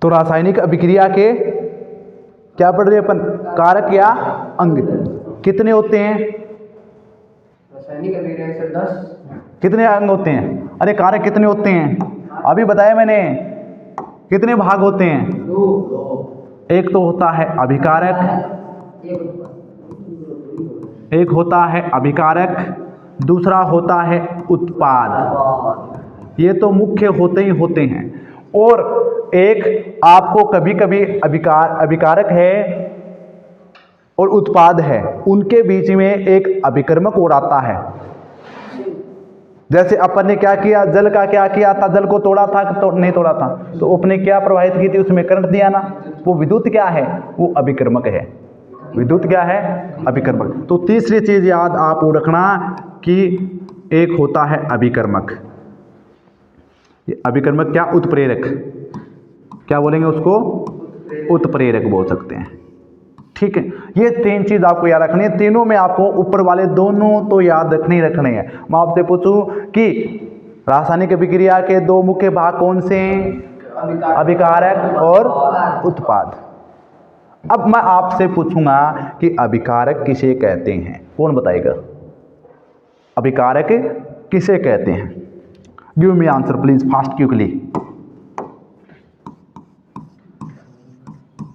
तो रासायनिक अभिक्रिया के क्या पढ़ रहे अपन, कारक या अंग कितने होते हैं? रासायनिक अभिक्रिया से 10 कितने अंग होते हैं? अरे कारक कितने होते हैं? अभी बताया मैंने, कितने भाग होते हैं? 2। एक तो होता है अभिकारक, एक होता है अभिकारक, दूसरा होता है उत्पाद। ये तो मुख्य होते ही होते हैं। और एक आपको कभी कभी अभिकारक है और उत्पाद है, उनके बीच में एक अभिकर्मक और आता है। जैसे अपन ने क्या किया, जल का क्या किया था, जल को तोड़ा था तो नहीं तोड़ा था, तो अपने क्या प्रवाहित की थी, उसमें करंट दिया ना, वो विद्युत क्या है, वो अभिकर्मक है। विद्युत क्या है, अभिकर्मक। तो तीसरी चीज याद आप रखना कि एक होता है अभिकर्मक, ये अभिकर्मक क्या, उत्प्रेरक, क्या बोलेंगे उसको, उत्प्रेरक बोल सकते हैं। ठीक है, ये तीन चीज आपको याद रखनी है। तीनों में आपको ऊपर वाले दोनों तो याद रखने है। मैं आपसे पूछूं कि रासायनिक अभिक्रिया के दो मुख्य भाग कौन से हैं, अभिकारक और उत्पाद। अब मैं आपसे पूछूंगा कि अभिकारक किसे कहते हैं, कौन बताएगा? अभिकारक किसे कहते हैं? Give me answer please fast quickly,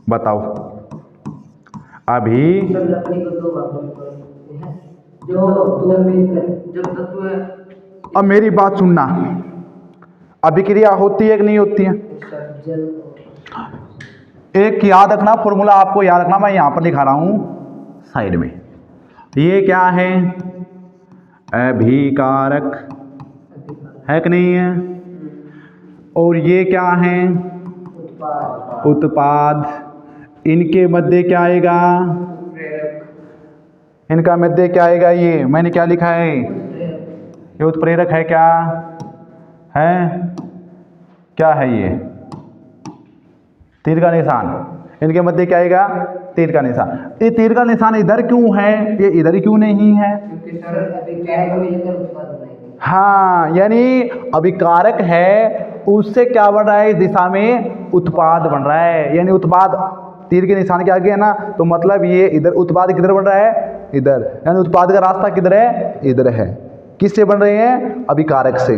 बताओ। अभी अब मेरी बात सुनना, अभिक्रिया होती है कि नहीं होती है? एक याद रखना, फॉर्मूला आपको याद रखना, मैं यहां पर लिखा रहा हूं साइड में। ये क्या है, अभिकारक है कि नहीं है? और ये क्या है, उत्पाद। इनके मध्य क्या आएगा, इनका मध्य क्या आएगा, ये मैंने क्या लिखा है, ये उत्प्रेरक है, क्या है, क्या है ये, तीर का निशान। इनके मध्य क्या आएगा, तीर का निशान। ये तीर का निशान इधर क्यों है, ये इधर क्यों नहीं है? हाँ, यानी अभिकारक है, उससे क्या बन रहा है, इस दिशा में उत्पाद बन रहा है। यानी उत्पाद तीर के निशान के आगे है ना, तो मतलब ये इधर उत्पाद किधर बन रहा है, इधर। यानी उत्पाद का रास्ता किधर है, इधर है। किससे बन रहे हैं, अभिकारक से।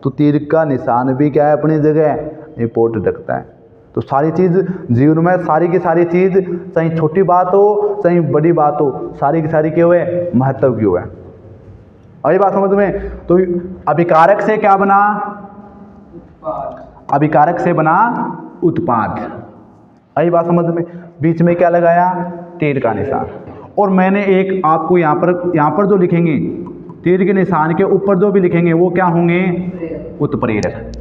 तो तीर का निशान भी क्या है, अपनी जगह इंपॉर्टेंट रखता है। तो सारी चीज जीवन में, सारी की सारी चीज, चाहे छोटी बात हो चाहे बड़ी बात हो, सारी की सारी क्या हुए, महत्व की हुए। अभी बात समझ में? तो अभिकारक से क्या बना, अभिकारक से बना उत्पाद। अभी बात समझ में? बीच में क्या लगाया, तीर का निशान। और मैंने एक आपको यहाँ पर जो लिखेंगे, तीर के निशान के ऊपर जो भी लिखेंगे वो क्या होंगे, उत्प्रेरक।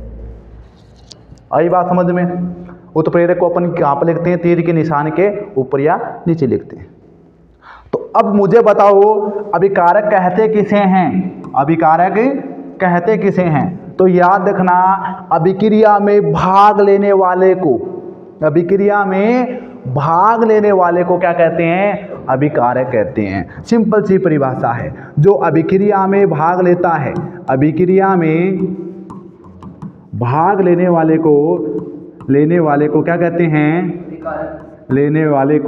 अभी बात समझ में? उत्प्रेरक को अपन यहाँ पर लिखते हैं, तीर के निशान के ऊपर या नीचे लिखते हैं। तो अब मुझे बताओ, अभिकारक कहते किसे हैं, अभिकारक कहते किसे हैं? तो याद रखना, अभिक्रिया में भाग लेने वाले को, अभिक्रिया में भाग लेने वाले को क्या कहते हैं, अभिकारक कहते हैं। सिंपल सी परिभाषा है, जो अभिक्रिया में भाग लेता है, अभिक्रिया में भाग लेने वाले को क्या कहते हैं, लेने वाले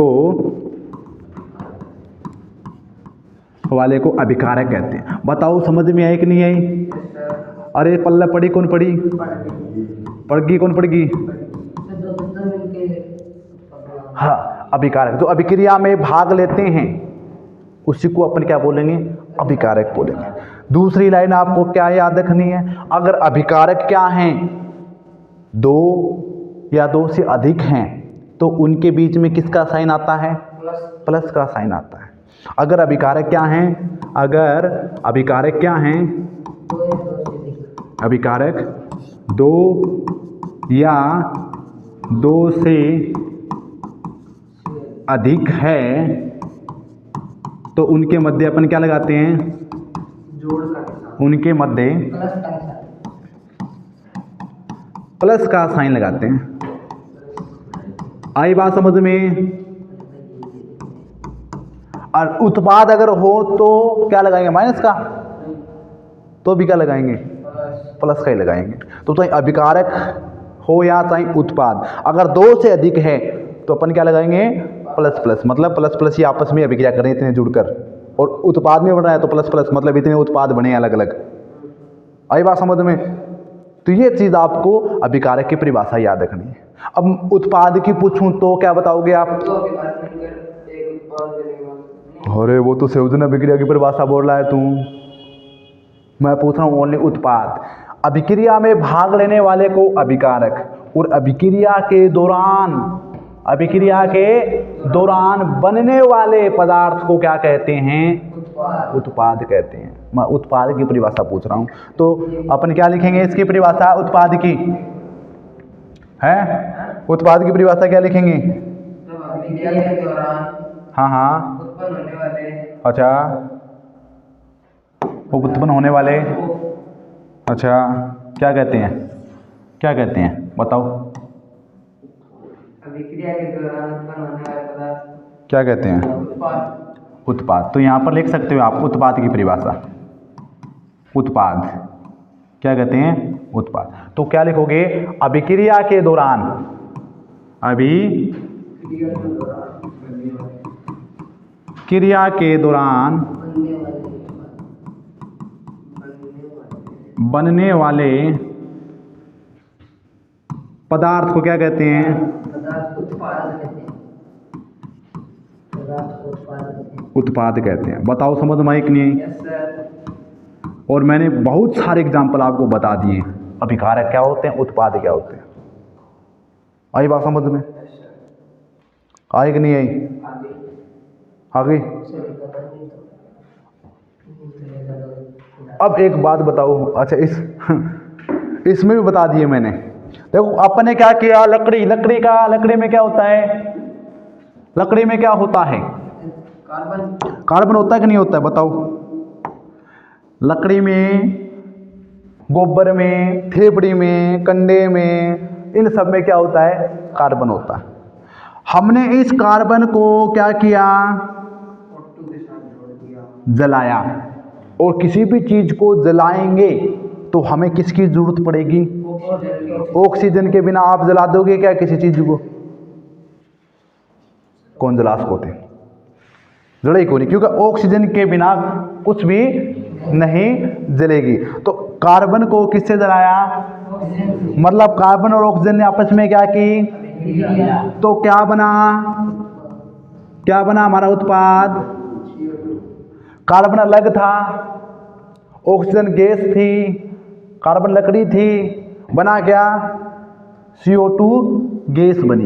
को अभिकारक कहते हैं। बताओ समझ में आई कि नहीं आई? अरे पल्ला पड़ी, कौन पड़ी, पड़गी, कौन पड़गी? हाँ, अभिकारक। जो अभिक्रिया में भाग लेते हैं उसी को अपन क्या बोलेंगे, अभिकारक बोलेंगे। दूसरी लाइन आपको क्या याद रखनी है, अगर अभिकारक क्या हैं, दो या दो से अधिक हैं, तो उनके बीच में किसका साइन आता है, प्लस का साइन आता है। अगर अभिकारक क्या हैं, अगर अभिकारक क्या हैं, अभिकारक दो या दो से अधिक है, तो उनके मध्य अपन क्या लगाते हैं, उनके मध्य प्लस का साइन लगाते हैं। आई बात समझ में? और उत्पाद अगर हो तो क्या लगाएंगे, माइनस का, तो भी क्या लगाएंगे, प्लस का ही लगाएंगे। तो अभिकारक हो या चाहे उत्पाद, अगर 2 से अधिक है तो अपन क्या लगाएंगे, प्लस प्लस, मतलब प्लस प्लस ही आपस में अभिक्रिया करें इतने जुड़कर, और उत्पाद में बन रहा है तो प्लस प्लस मतलब इतने उत्पाद बने अलग अलग। आई बात समझ में? तो ये चीज़ आपको अभिकारक की परिभाषा याद रखनी है। अब उत्पाद की पूछूं तो क्या बताओगे आप? तो अभिकारक मिलकर एक उत्पाद बनेगा। अरे वो तो संयोजन अभिक्रिया की परिभाषा बोल रहा है तू, मैं पूछ रहा हूँ ओनली उत्पाद। अभिक्रिया में भाग लेने वाले को अभिकारक, और अभिक्रिया के दौरान बनने वाले पदार्थ को क्या कहते हैं? उत्पाद कहते हैं। मैं उत्पाद की परिभाषा पूछ रहा हूँ, तो अपन क्या लिखेंगे इसकी परिभाषा उत्पाद की? है उत्पाद की परिभाषा क्या लिखेंगे? तो अभिक्रिया के दौरान हाँ उत्पन्न होने वाले, अच्छा, वो उत्पन्न होने वाले, अच्छा क्या कहते हैं बताओ? अभिक्रिया के दौरान उत्पन्न होने वाले पदार्थ क्या कहते हैं? उत्पाद। तो यहाँ पर लिख सकते हो आप उत्पाद की परिभाषा, उत्पाद क्या कहते हैं? उत्पाद। तो क्या लिखोगे? अभिक्रिया के दौरान, क्रिया के दौरान बनने वाले पदार्थ को क्या कहते हैं? उत्पाद कहते हैं। बताओ समझ में आई कि नहीं? Yes sir. और मैंने बहुत सारे एग्जाम्पल आपको बता दिए, अभिकारक क्या होते हैं, उत्पाद क्या होते हैं। आई बात समझ में? आई कि नहीं आई? आ गई? अब एक बात बताओ, अच्छा इसमें भी बता दिए मैंने। देखो अपन ने क्या किया, लकड़ी में क्या होता है? लकड़ी में क्या होता है? कार्बन होता है कि नहीं होता है? बताओ। लकड़ी में, गोबर में, थेपड़ी में, कंडे में, इन सब में क्या होता है? कार्बन होता है। हमने इस कार्बन को क्या किया? जलाया। और किसी भी चीज को जलाएंगे तो हमें किसकी जरूरत पड़ेगी? ऑक्सीजन के बिना आप जला दोगे क्या किसी चीज को? कौन जला सकते? जड़े को नहीं, क्योंकि ऑक्सीजन के बिना कुछ भी नहीं जलेगी। तो कार्बन को किससे जलाया? मतलब कार्बन और ऑक्सीजन ने आपस में क्या की? तो क्या बना हमारा उत्पाद? कार्बन अलग था, ऑक्सीजन गैस थी, कार्बन लकड़ी थी, बना क्या? CO2 गैस बनी।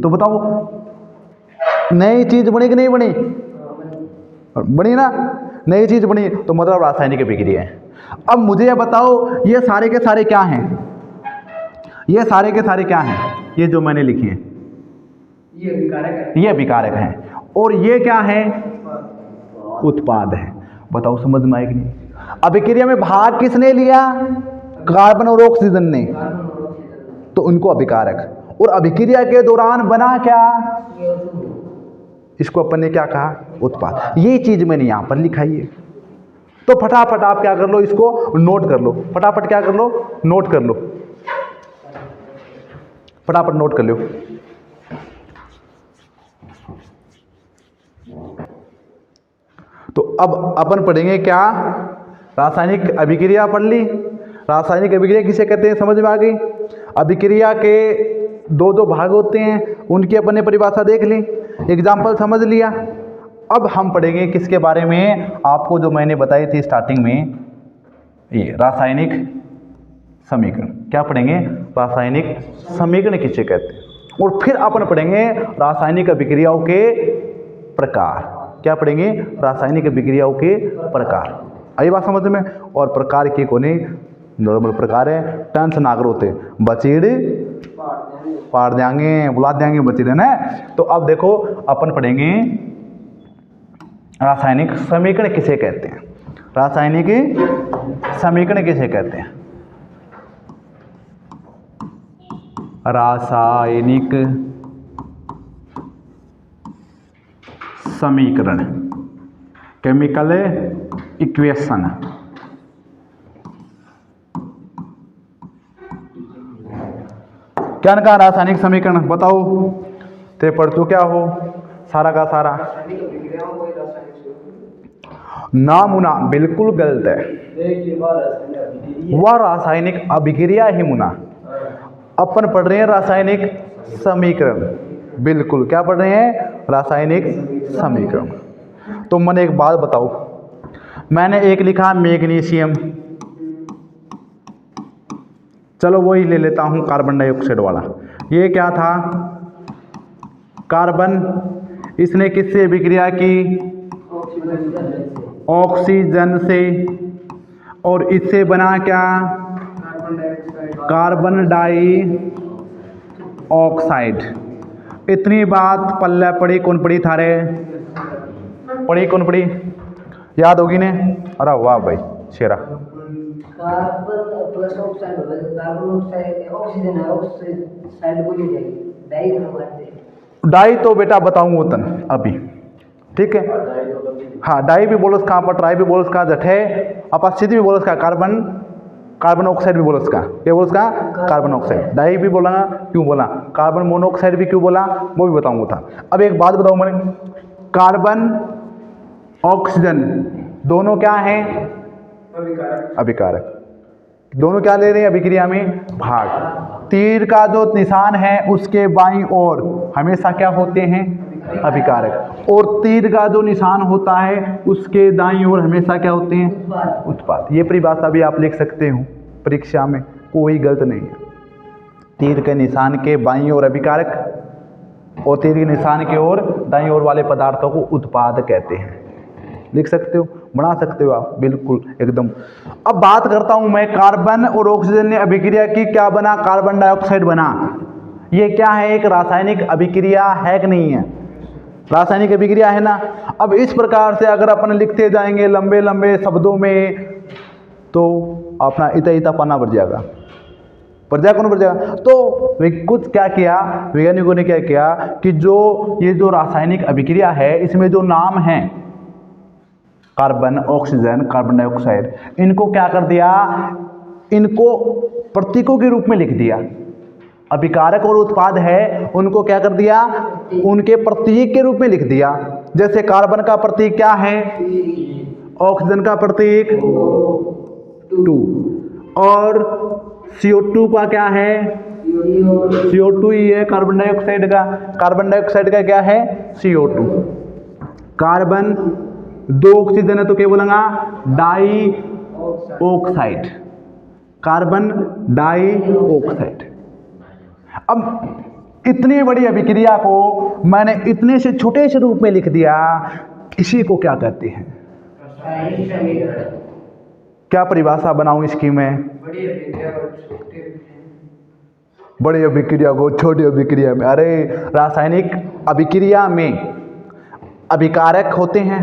तो बताओ नई चीज बनी कि नहीं बनी? बनी ना, नई चीज बनी, तो मतलब रासायनिक अभिक्रिया है। अब मुझे ये बताओ, ये सारे के सारे क्या हैं? ये जो मैंने लिखे हैं ये अभिकारक हैं, और ये क्या है? उत्पाद है। बताओ समझ में आए कि नहीं? अभिक्रिया में भाग किसने लिया? कार्बन और ऑक्सीजन ने, तो उनको अभिकारक। और अभिक्रिया के दौरान बना क्या? इसको अपन ने क्या कहा? उत्पाद। ये चीज मैंने यहां पर लिखाई है। तो फटाफट आप क्या कर लो, इसको नोट कर लो। फटाफट क्या कर लो? नोट कर लो। फटाफट नोट कर लो। तो अब अपन पढ़ेंगे क्या? रासायनिक अभिक्रिया पढ़ ली। रासायनिक अभिक्रिया किसे कहते हैं समझ में आ गई? अभिक्रिया के दो भाग होते हैं, उनकी अपन ने परिभाषा देख ली, एग्जाम्पल समझ लिया। अब हम पढ़ेंगे किसके बारे में? आपको जो मैंने बताई थी स्टार्टिंग में, ये रासायनिक समीकरण। क्या पढ़ेंगे? रासायनिक समीकरण किसे कहते हैं। और फिर अपन पढ़ेंगे रासायनिक अभिक्रियाओं के प्रकार। क्या पढ़ेंगे? रासायनिक अभिक्रियाओं के प्रकार। आई बात समझ में? और प्रकार के कोने नॉर्मल प्रकार है, टेंस नागर होते, बचीड़ पाड़ देंगे, बुला देंगे बचीड़ है ना। तो अब देखो अपन पढ़ेंगे रासायनिक समीकरण किसे कहते हैं। रासायनिक समीकरण किसे कहते हैं? रासायनिक समीकरण, केमिकल इक्वेशन। क्या का रासायनिक समीकरण बताओ, ते पढ़ तो क्या हो सारा का सारा रासायनिक अभिक्रियाओं को रासायनिक सूत्र। ना मुना, बिल्कुल गलत है। वह रासायनिक अभिक्रिया ही मुना, अपन पढ़ रहे हैं रासायनिक समीकरण। बिल्कुल, क्या पढ़ रहे हैं, रासायनिक समीकरण। तो मैंने एक बात बताओ, मैंने एक लिखा मैग्नीशियम, चलो वही ले लेता हूं कार्बन डाइऑक्साइड वाला। ये क्या था, कार्बन, इसने किससे अभिक्रिया की, ऑक्सीजन से, और इससे बना क्या, कार्बन डाई ऑक्साइड। इतनी बात पल्ले पड़ी, कौन पड़ी थारे, पड़ी कौन पड़ी, याद होगी ने। अरे वाह भाई शेरा। कार्बन प्लस ऑक्साइड हो गया, कार्बन ऑक्साइड ऑक्सीजन है, ऑक्साइड को ले जाएगी, डाई मारते हैं। डाई तो बेटा बताऊंगा तन अभी, ठीक है। हाँ, डाई भी बोलो उसका, पर ट्राई भी बोलो उसका, जठे अपस्थिति भी बोलो उसका, कार्बन कार्बन ऑक्साइड भी बोलो उसका, क्या बोलो उसका, कार्बन ऑक्साइड। डाई भी बोला, क्यों बोला, कार्बन मोनोऑक्साइड भी क्यों बोला, वो भी बताऊंगा था। अब एक बात बताऊं मैंने, कार्बन ऑक्सीजन दोनों क्या हैं, अभिकारक। अभिकारक। दोनों क्या ले रहे हैं अभिक्रिया में, भाग। तीर का जो निशान है उसके बाईं ओर हमेशा क्या होते हैं, अभिकारक, और तीर का जो निशान होता है उसके दाईं ओर हमेशा क्या होते हैं, उत्पाद। ये परिभाषा भी आप लिख सकते हो परीक्षा में, कोई गलत नहीं है। तीर के निशान के बाईं ओर अभिकारक और तीर के निशान के ओर दाईं ओर वाले पदार्थों को उत्पाद कहते हैं। लिख सकते हो, बना सकते हो आप, बिल्कुल एकदम। अब बात करता हूं मैं, कार्बन और ऑक्सीजन ने अभिक्रिया की, क्या बना, कार्बन डाइऑक्साइड बना। ये क्या है, एक रासायनिक अभिक्रिया है कि नहीं है, रासायनिक अभिक्रिया है ना। अब इस प्रकार से अगर अपन लिखते जाएंगे लंबे लंबे शब्दों में तो अपना इतना इतना पन्ना बढ़ जाएगा, बढ़ जाएगा, कौन बढ़ जाएगा। तो कुछ क्या किया वैज्ञानिकों ने, क्या किया कि जो ये जो रासायनिक अभिक्रिया है इसमें जो नाम है कार्बन, ऑक्सीजन, कार्बन डाइऑक्साइड, इनको क्या कर दिया, इनको प्रतीकों के रूप में लिख दिया। अभिकारक और उत्पाद है उनको क्या कर दिया, उनके प्रतीक के रूप में लिख दिया। जैसे कार्बन का प्रतीक क्या है, ऑक्सीजन का प्रतीक 2, और CO2 का क्या है, CO2 ही है कार्बन डाइऑक्साइड का। कार्बन डाइऑक्साइड का क्या है, CO2। कार्बन, 2 ऑक्सीजन है तो क्या बोलेगा, dioxide, carbon dioxide. अब इतनी बड़ी अभिक्रिया को मैंने इतने से छोटे से रूप में लिख दिया, इसी को क्या कहते हैं, रासायनिक समीकरण। क्या परिभाषा बनाऊं इसकी मैं, बड़ी अभिक्रिया और छोटी बड़ी अभिक्रिया को छोटी अभिक्रिया में। अरे रासायनिक अभिक्रिया में अभिकारक होते हैं,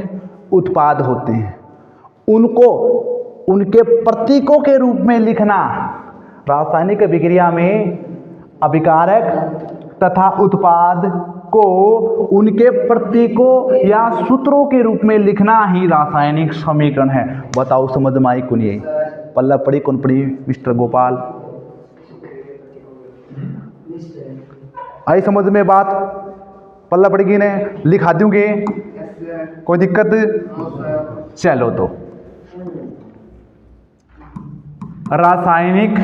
उत्पाद होते हैं, उनको उनके प्रतीकों के रूप में लिखना। रासायनिक अभिक्रिया में अभिकारक तथा उत्पाद को उनके प्रतीकों या सूत्रों के रूप में लिखना ही रासायनिक समीकरण है। बताओ समझ में आई कौन, ये पल्ला पड़ी कौन पड़ी मिस्टर गोपाल, आई समझ में बात, पल्ला पड़ेगी ने, लिखा दूंगे, कोई दिक्कत। चलो तो रासायनिक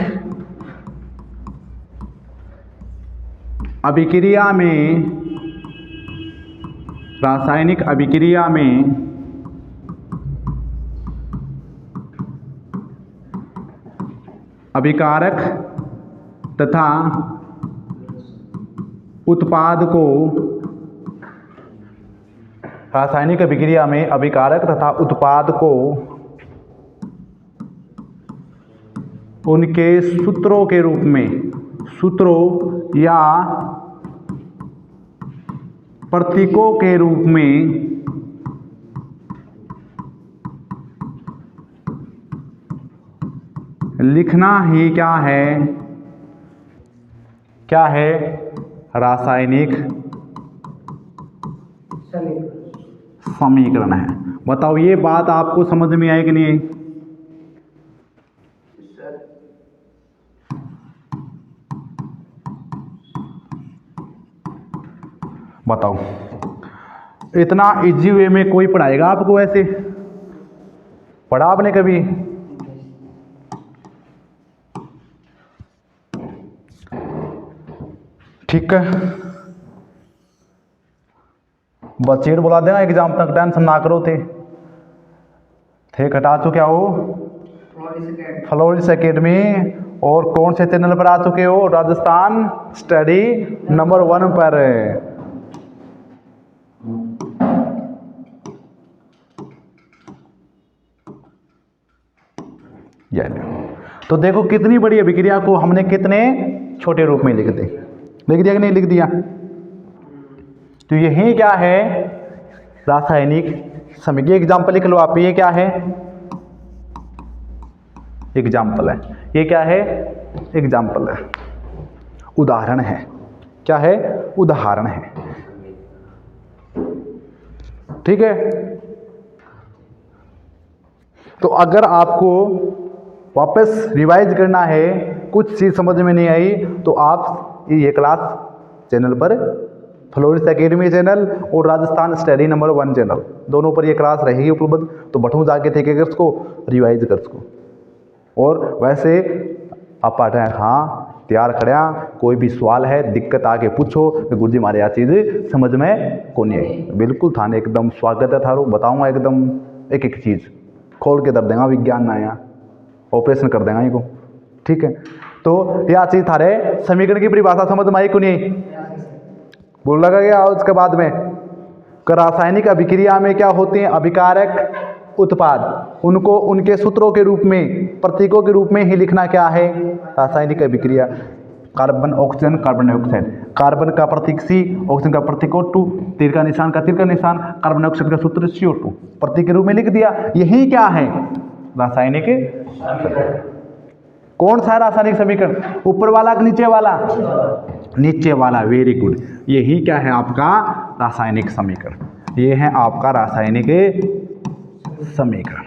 अभिक्रिया में, रासायनिक अभिक्रिया में अभिकारक तथा उत्पाद को, रासायनिक अभिक्रिया में अभिकारक तथा उत्पाद को उनके सूत्रों के रूप में, सूत्रों या प्रतीकों के रूप में लिखना ही क्या है, क्या है, रासायनिक समीकरण है। बताओ ये बात आपको समझ में आई कि नहीं आई। बताओ, इतना इजी वे में कोई पढ़ाएगा आपको? ऐसे पढ़ा आपने कभी? ठीक है, बचेट बुला देना एग्जाम तक, टेंशन ना करो। थे घटा चुके हो फ्लोरिस एकेडमी, और कौन से चैनल पर आ चुके हो? राजस्थान स्टडी नंबर 1 पर। तो देखो कितनी बड़ी अभिक्रिया को हमने कितने छोटे रूप में लिख दिया कि नहीं लिख दिया? तो यही क्या है? रासायनिक समीकरण। एग्जाम्पल लिख लो आप, ये क्या है? एग्जाम्पल है। ये क्या है? एग्जाम्पल है, उदाहरण है। क्या है? उदाहरण है। ठीक है, तो अगर आपको वापस रिवाइज करना है, कुछ चीज़ समझ में नहीं आई, तो आप ये क्लास चैनल पर, फ्लोरिस एकेडमी चैनल और राजस्थान स्टडी नंबर 1 चैनल, दोनों पर ये क्लास रहेगी उपलब्ध। तो बठू जाके थे कर उसको रिवाइज कर उसको। और वैसे आप पाठ है, हाँ तैयार खड़ा, कोई भी सवाल है दिक्कत आके पूछो। गुरु जी हमारे यह चीज़ समझ में को नहीं आई, बिल्कुल थाने एकदम स्वागत है थारो, बताऊँगा एकदम एक एक चीज़ खोल के दर देगा, विज्ञान ना यहाँ ऑपरेशन कर देगा इनको। ठीक है, तो यह चीज़ थारे समीकरण की परिभाषा समझ में आई को नहीं? बोल लगा गया। उसके बाद में रासायनिक अभिक्रिया में क्या होते हैं? अभिकारक उत्पाद, उनको उनके सूत्रों के रूप में, प्रतीकों के रूप में ही लिखना क्या है? रासायनिक अभिक्रिया। Carbon oxygen carbon dioxide, carbon का प्रतीक C, ऑक्सीजन का प्रतीक O2, तीर का निशान का तीर का निशान, कार्बन डाइऑक्साइड का सूत्र CO2, प्रतीक के रूप में लिख दिया। यही क्या है? रासायनिक समीकरण। कौन सा रासायनिक समीकरण? ऊपर वाला कि नीचे वाला? नीचे वाला, वेरी गुड। यही क्या है? आपका रासायनिक समीकरण। ये है आपका रासायनिक समीकरण।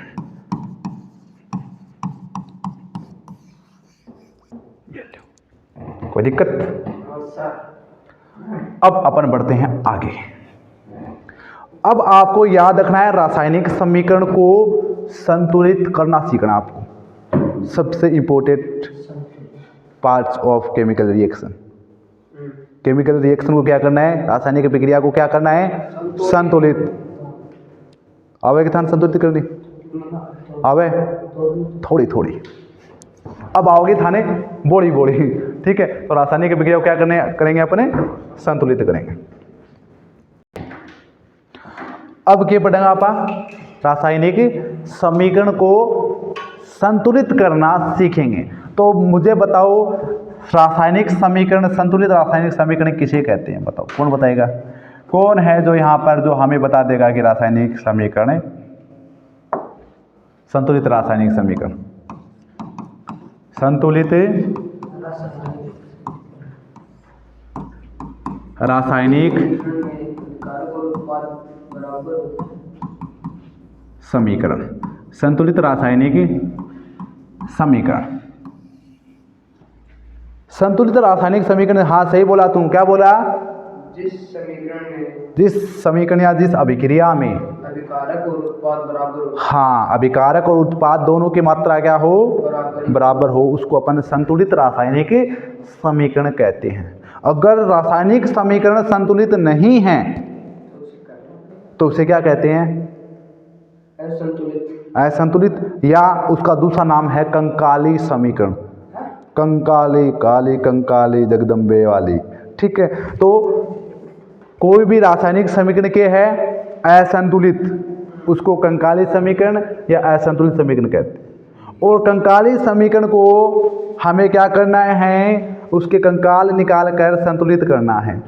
कोई दिक्कत? अब अपन बढ़ते हैं आगे। अब आपको याद रखना है, रासायनिक समीकरण को संतुलित करना सीखना आपको। सबसे important parts of chemical reaction. Chemical reaction को क्या करना है? रासायनिक प्रक्रिया को क्या करना है? संतुलित। आवे के थान संतुलित करनी आवे थोड़ी थोड़ी, अब आओगे थाने बोड़ी बोड़ी। ठीक है, तो रासायनिक प्रक्रिया को क्या करेंगे अपने? संतुलित करेंगे। अब क्या पढ़ेंगे आप? रासायनिक समीकरण को संतुलित करना सीखेंगे। तो मुझे बताओ, रासायनिक समीकरण, संतुलित रासायनिक समीकरण किसे कहते हैं? बताओ, कौन बताएगा? कौन है जो यहाँ पर जो हमें बता देगा कि रासायनिक समीकरण, संतुलित रासायनिक समीकरण, संतुलित रासायनिक समीकरण, संतुलित रासायनिक समीकरण, संतुलित रासायनिक समीकरण। हाँ सही बोला तुम, क्या बोला? जिस समीकरण या जिस अभिक्रिया में अभिकारक और उत्पाद बराबर हो। हाँ, अभिकारक और उत्पाद दोनों की मात्रा क्या हो? बराबर हो, उसको अपन संतुलित रासायनिक समीकरण कहते हैं। अगर रासायनिक समीकरण संतुलित नहीं है तो उसे क्या कहते हैं? असंतुलित। असंतुलित, या उसका दूसरा नाम है कंकाली समीकरण। कंकाली, काली कंकाली जगदम्बे वाली। ठीक है, तो कोई भी रासायनिक समीकरण के है असंतुलित, उसको कंकाली समीकरण या असंतुलित समीकरण कहते हैं। और कंकाली समीकरण को हमें क्या करना है? उसके कंकाल निकाल कर संतुलित करना है,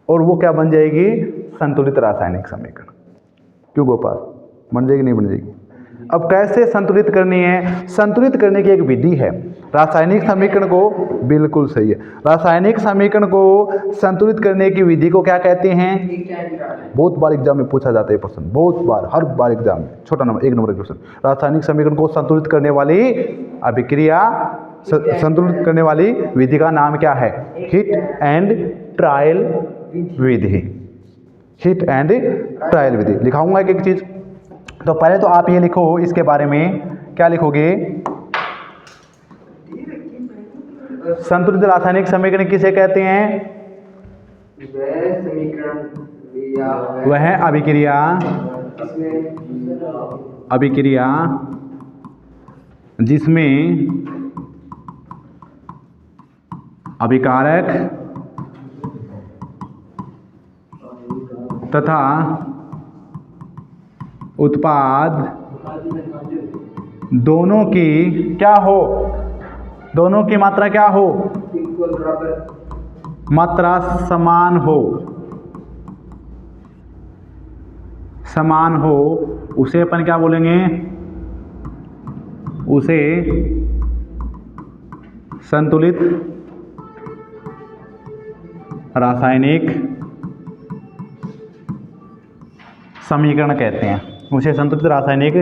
और वो क्या बन जाएगी? संतुलित रासायनिक समीकरण। क्यों गोपाल, बन जाएगी नहीं बन जाएगी? अब कैसे संतुलित करनी है? संतुलित करने की एक विधि है। रासायनिक समीकरण को, बिल्कुल सही है, रासायनिक समीकरण को संतुलित करने की विधि को क्या कहते हैं? बहुत बार एग्जाम में पूछा जाता है प्रश्न, बहुत बार, हर बार एग्जाम में, छोटा नंबर 1 नंबर क्वेश्चन। रासायनिक समीकरण को संतुलित करने वाली अभिक्रिया, संतुलित करने वाली विधि का नाम क्या है? हिट एंड ट्रायल विधि, हीट एंड ट्रायल विधि। लिखाऊंगा एक एक चीज़। तो पहले तो आप ये लिखो, इसके बारे में क्या लिखोगे? संतुलित रासायनिक समीकरण किसे कहते हैं? वह समीकरण या वह अभिक्रिया, अभिक्रिया जिसमें अभिकारक तथा उत्पाद दोनों की क्या हो? दोनों की मात्रा क्या हो? इक्वल बराबर, मात्रा समान हो, समान हो, उसे अपन क्या बोलेंगे? उसे संतुलित रासायनिक समीकरण कहते हैं। उसे संतुलित रासायनिक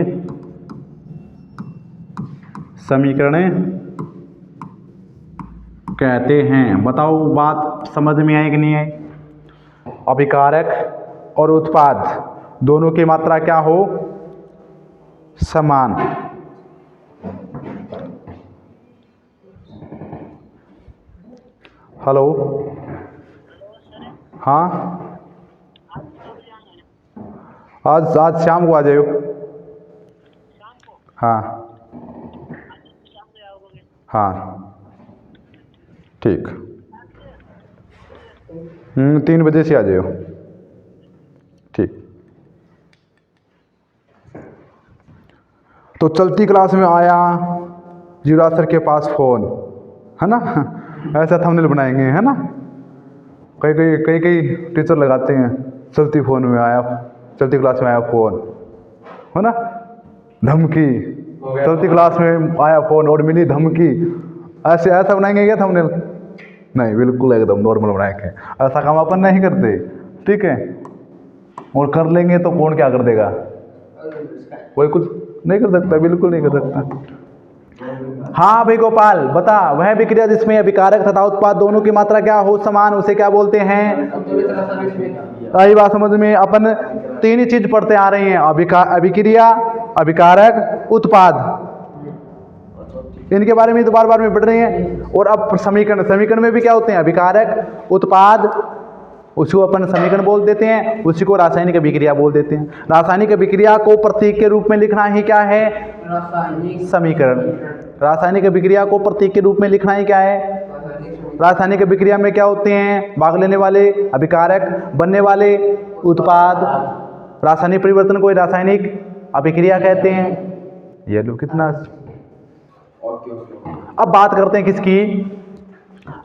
समीकरण कहते हैं। बताओ बात समझ में आई कि नहीं आई? अभिकारक और उत्पाद दोनों की मात्रा क्या हो? समान। हेलो, हाँ, आज शाम को आ जाओ। हाँ हाँ ठीक, 3 बजे से आ जाओ। ठीक। तो चलती क्लास में आया, जीरा सर के पास फ़ोन, है ना? ऐसा थंबनेल बनाएंगे, है ना? कई टीचर लगाते हैं, चलती फ़ोन में आया, चलती क्लास में आया फ़ोन, है ना? धमकी, चलती क्लास में आया फ़ोन और मिली धमकी। ऐसा बनाएंगे क्या थंबनेल? नहीं, बिल्कुल एकदम नॉर्मल बनाएंगे। ऐसा काम अपन नहीं करते, ठीक है? और कर लेंगे तो कौन क्या कर देगा? कोई कुछ नहीं कर सकता, बिल्कुल नहीं कर सकता। हाँ भाई गोपाल, बता। वह विक्रिया जिसमें अभिकारक तथा उत्पाद दोनों की मात्रा क्या हो? समान, उसे क्या बोलते हैं? संतुलित रासायनिक समीकरण। आई बात समझ में? अपन 3 ही चीज पढ़ते आ रहे हैं, अभिक्रिया, अभिकारक, उत्पाद। इनके बारे में तो बार बार में पढ़ रहे हैं। और अब समीकरण में भी क्या होते हैं? अभिकारक, उत्पाद, उसको अपन समीकरण बोल देते हैं, उसी को रासायनिक अभिक्रिया बोल देते हैं। रासायनिक अभिक्रिया को प्रतीक के रूप में लिखना ही क्या है? रासायनिक समीकरण। रासायनिक अभिक्रिया को प्रतीक के रूप में लिखना ही क्या है? रासायनिक अभिक्रिया में क्या होते हैं? भाग लेने वाले अभिकारक, बनने वाले उत्पाद। रासायनिक परिवर्तन को रासायनिक अभिक्रिया कहते हैं। ये लो कितना। अब बात करते हैं किसकी?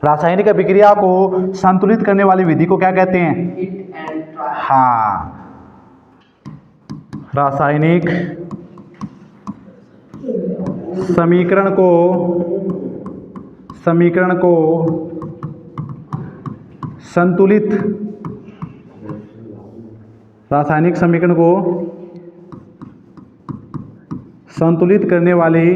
रासायनिक अभिक्रिया को संतुलित करने वाली विधि को क्या कहते हैं? Heat and trial. हाँ, रासायनिक समीकरण को संतुलित, रासायनिक समीकरण को संतुलित करने वाली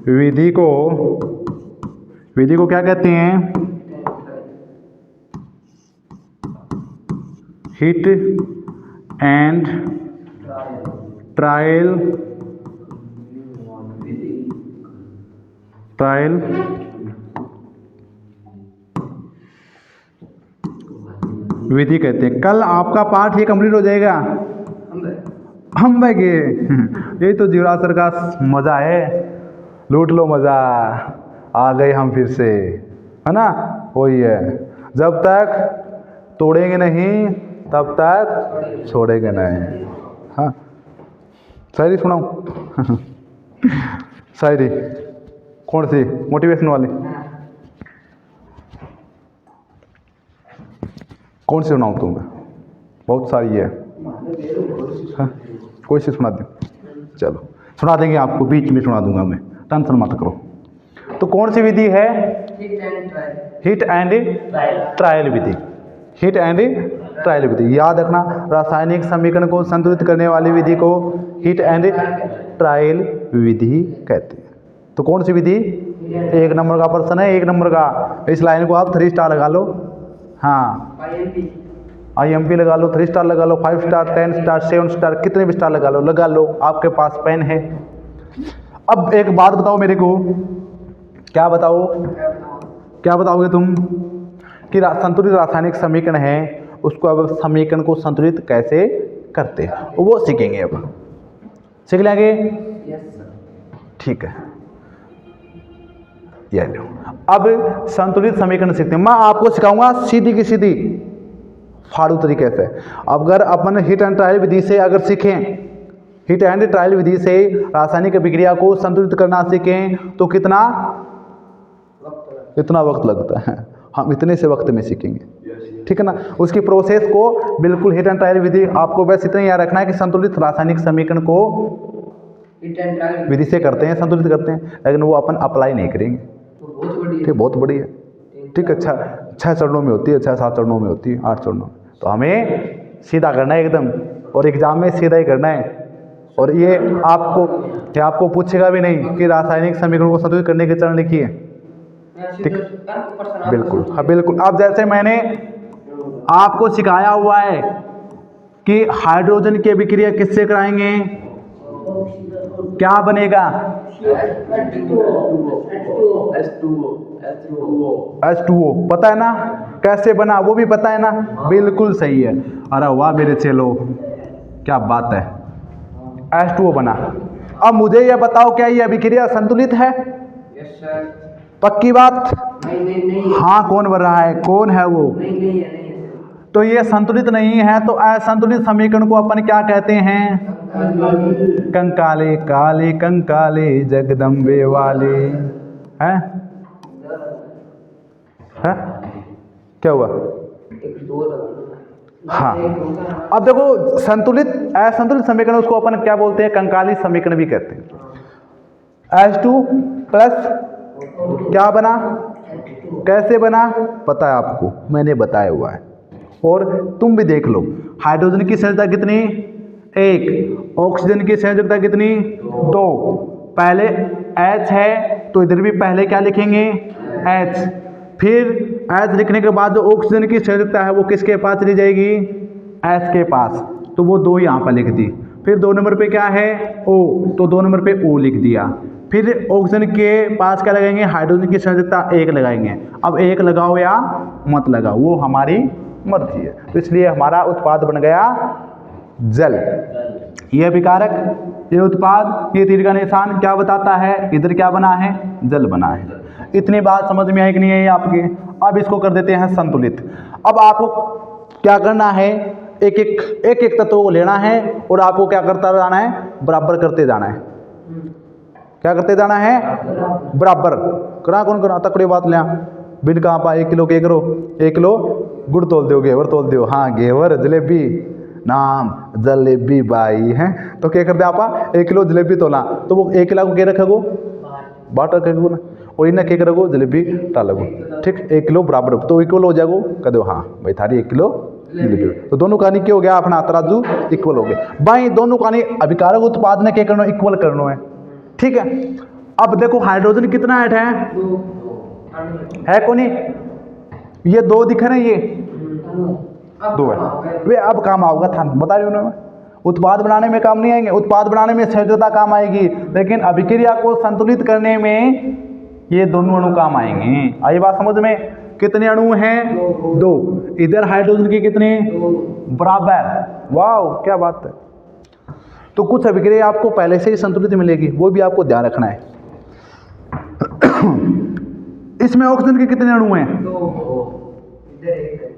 विधि को क्या कहते हैं? हीट एंड ट्रायल विधि कहते हैं। कल आपका पाठ ये कंप्लीट हो जाएगा। हम भागे यही तो जीरा सर का मज़ा है। लूट लो मज़ा, आ गए हम फिर से, है ना? वही है, जब तक तोड़ेंगे नहीं तब तक छोड़ेंगे नहीं। हाँ, शायरी सुनाऊं? शायरी कौन सी? मोटिवेशन वाली? कौन सी सुनाऊं तुम्हें? बहुत सारी है। हाँ, कोई सी सुना दे। चलो सुना देंगे आपको, बीच में सुना दूंगा मैं, टेंशन मत करो। तो कौन सी विधि है? हीट एंड ट्रायल विधि। हीट एंड ट्रायल विधि याद रखना। रासायनिक समीकरण को संतुलित करने वाली विधि को हीट एंड ट्रायल विधि कहते हैं। तो कौन सी विधि? 1 नंबर का प्रश्न है, 1 नंबर का। इस लाइन को आप 3 स्टार लगा लो। हाँ, IMP लगा लो, 3 स्टार लगा लो, 5 स्टार, 10 स्टार, 7 स्टार, कितने भी स्टार लगा लो, आपके पास पेन है। अब एक बात बताओ मेरे को, क्या बताओगे तुम कि संतुलित रासायनिक समीकरण है, उसको अब समीकरण को संतुलित कैसे करते हैं वो सीखेंगे। अब सीख लेंगे, ठीक है। ये लो, अब संतुलित समीकरण सीखते हैं। मैं आपको सिखाऊंगा सीधी की सीधी फाड़ू तरीके से। अगर अपन हिट एंड ट्रायल विधि से अगर सीखें, हिट एंड ट्रायल विधि से रासायनिक अभिक्रिया को संतुलित करना सीखें तो इतना वक्त लगता है, हम इतने से वक्त में सीखेंगे, ठीक है ना। उसकी प्रोसेस को बिल्कुल हिट एंड ट्रायल विधि, आपको बस इतना याद रखना है कि संतुलित रासायनिक समीकरण को विधि से करते हैं, संतुलित करते हैं, लेकिन वो अपन अप्लाई नहीं करेंगे, ठीक, बहुत बड़ी है, ठीक है। 6 चरणों में होती है, 6-7 चरणों में होती है, 8 चरणों में। तो हमें सीधा करना है एकदम, और एग्जाम में सीधा ही करना है। और ये आपको पूछेगा भी नहीं कि रासायनिक समीकरण को संतुलित करने के चरण लिखिए, ठीक, बिल्कुल, हाँ बिल्कुल। अब जैसे मैंने आपको सिखाया हुआ है कि हाइड्रोजन की अभिक्रिया किससे कराएंगे, क्या बनेगा, H2O, पता है ना कैसे बना, वो भी पता है ना, बिल्कुल सही है। अरे वाह मेरे चेलो, क्या बात है, H2O बना। अब मुझे ये बताओ, क्या ये अभिक्रिया संतुलित है? पक्की बात? नहीं। हाँ, कौन बन रहा है, कौन है वो? नहीं। तो ये संतुलित नहीं है, तो असंतुलित समीकरण को अपन क्या कहते हैं? कंकाले काले कंकाले जगदम्बे वाले, हैं? है? क्या हुआ? हाँ, अब देखो, संतुलित असंतुलित समीकरण उसको अपन क्या बोलते हैं? कंकाली समीकरण भी कहते हैं। H2 प्लस क्या बना, कैसे बना, पता है आपको, मैंने बताया हुआ है। और तुम भी देख लो, हाइड्रोजन की संयोजकता कितनी? 1। ऑक्सीजन की संयोजकता कितनी? 2। पहले H है तो इधर भी पहले क्या लिखेंगे? H। फिर H लिखने के बाद जो ऑक्सीजन की संयोजकता है वो किसके पास चली जाएगी? H के पास, तो वो 2 यहाँ पर लिख दी। फिर 2 नंबर पे क्या है? O, तो 2 नंबर पे O लिख दिया। फिर ऑक्सीजन के पास क्या लगाएंगे? हाइड्रोजन की संयोजकता 1 लगाएंगे। अब 1 लगाओ या मत लगाओ, वो हमारी मर्जी है। तो इसलिए हमारा उत्पाद बन गया जल। ये अभिकारक, ये उत्पाद, ये तीर का निशान क्या बताता है? इधर क्या बना है? जल बना है। इतनी बात समझ में आई कि नहीं आई आपके? अब इसको कर देते हैं संतुलित। अब आपको क्या करना है? एक एक तत्व को लेना है और आपको क्या करता जाना है? बराबर करते जाना है। क्या करते जाना है? बराबर करा, कौन करा, तकड़ी बात लिया बिन कहाँ पा, 1 किलो के करो, 1 किलो गुड़ तोल दो, घेवर तोल दो, हाँ घेवर जलेबी नाम जलेबी बाई है, तो क्या कर दे आप? 1 किलो जलेबी तोला, तो वो 1 किलो को क्या रखोगो? बाट रखोगो ना, और इन्हें क्या करोगो? जलेबी टालोगो, ठीक, 1 किलो बराबर, तो इक्वल हो जाएगो, कह दो हाँ भाई थारी 1 किलो जलेबी। तो दोनों कहानी क्या हो गया? अपना तराजू इक्वल हो गया भाई, दोनों कहानी अभिकारक उत्पाद ने क्या करना? इक्वल करना है, ठीक है। अब देखो हाइड्रोजन कितना ऐड है कौन? ये 2 दिखे ना, ये 2 है। वे अब काम आओगा था, बता रही हूँ, उत्पाद बनाने में काम नहीं आएंगे, उत्पाद बनाने में संयोजकता काम आएगी, लेकिन अभिक्रिया को संतुलित करने में ये दोनों अणु काम आएंगे। आई बात समझ में? कितने अणु हैं? 2। इधर हाइड्रोजन के कितने? बराबर। वाह क्या बात है। तो कुछ अभिक्रिया आपको पहले से ही संतुलित मिलेगी, वो भी आपको ध्यान रखना है। इसमें ऑक्सीजन के कितने अणु हैं?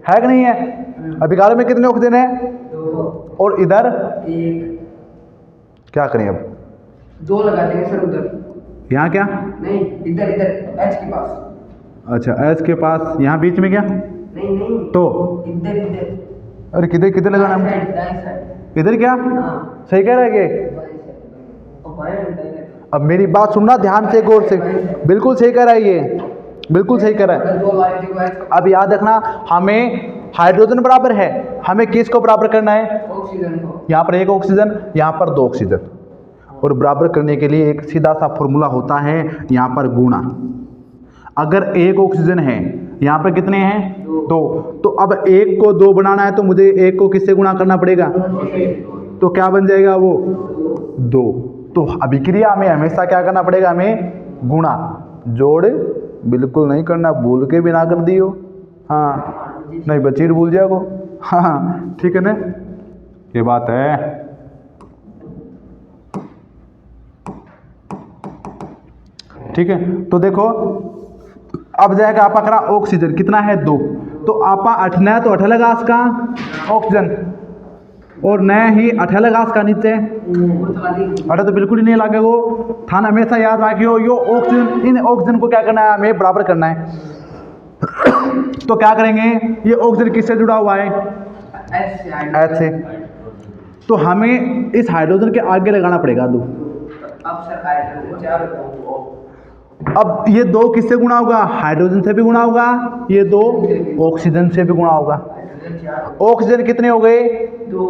है कि नहीं है? अभिकारक में कितने ऑक्सीजन है? 2। और इधर 1। क्या करें अब? 2 लगा देंगे सर उधर। यहाँ क्या? नहीं, इधर H के पास। अच्छा, H के पास, यहाँ बीच में क्या? नहीं तो इधर। अरे किधर लगाना है? इधर क्या? हाँ। सही कह रहा है ये? अब मेरी बात सुनना ध्यान से, गौर से, बिल्कुल सही कह रहा है ये, बिल्कुल सही कह रहा है। अब याद रखना, हमें हाइड्रोजन बराबर है, हमें किस को बराबर करना है? ऑक्सीजन को। यहाँ पर 1 ऑक्सीजन, यहाँ पर 2 ऑक्सीजन। और बराबर करने के लिए एक सीधा सा फॉर्मूला होता है यहाँ पर गुणा। अगर एक ऑक्सीजन है, यहाँ पर कितने हैं? 2। तो अब एक को 2 बनाना है तो मुझे एक को किससे गुणा करना पड़ेगा? तो क्या बन जाएगा वो? 2। तो अभिक्रिया में हमेशा क्या करना पड़ेगा? हमें गुणा। जोड़ बिल्कुल नहीं करना, भूल के भी ना कर दियो। हाँ नहीं बचीर भूल जाएगो। हाँ ठीक है ना, ये बात है। ठीक है, तो देखो अब जाएगा आपका करा ऑक्सीजन कितना है? 2। तो आपा 8 न तो 8 लगा इसका ऑक्सीजन और न ही 8 लगा इसका नीचे 8 तो बिल्कुल ही नहीं लगे वो थान। हमेशा याद रखियो यो ऑक्सीजन, इन ऑक्सीजन को क्या करना है? हमें बराबर करना है। तो क्या करेंगे? ये ऑक्सीजन किससे जुड़ा हुआ है? H से। तो हमें इस हाइड्रोजन के आगे लगाना पड़ेगा 2। अब सर हाइड्रोजन 4 अब ये 2 किससे गुणा होगा? हाइड्रोजन से भी गुणा होगा, ये 2 ऑक्सीजन से भी गुणा होगा। ऑक्सीजन कितने हो गए? 2।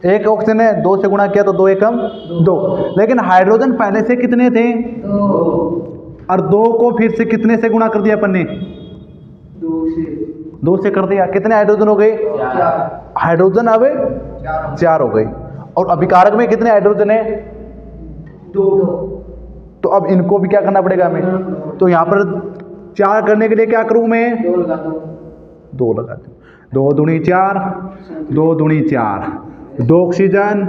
एक ऑक्सीजन है, 2 से गुणा किया तो 2 एकम 2। लेकिन हाइड्रोजन पहले से कितने थे? 2। और 2 को फिर से कितने से गुणा कर दिया अपन ने? 2 से कर दिया। कितने हाइड्रोजन हो गए? 4। हाइड्रोजन अब 4 हो गए। और अभिकारक में कितने हाइड्रोजन है? 2। तो अब इनको भी क्या करना पड़ेगा हमें? तो यहाँ पर 4 करने के लिए क्या करूँ मैं? 2 लगा दो। 2 लगा दूँ। 2 दूनी 4, 2 दूनी 4, 2 ऑक्सीजन,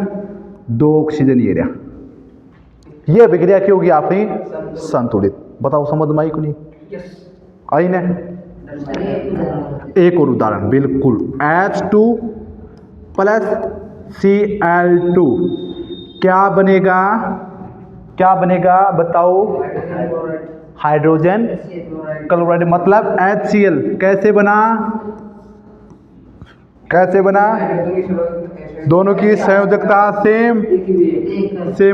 2 ऑक्सीजन ये रहा। ये अभिक्रिया क्या होगी आपने? संतुलित। बताओ समझ में आई को नहीं? आई ना? एक और उदाहरण बिल्कुल, H2 प्लस Cl2 क्या बनेगा? क्या बनेगा बताओ? हाइड्रोजन क्लोराइड मतलब HCl। कैसे बना? कैसे बना? दोनों की संयोजकता सेम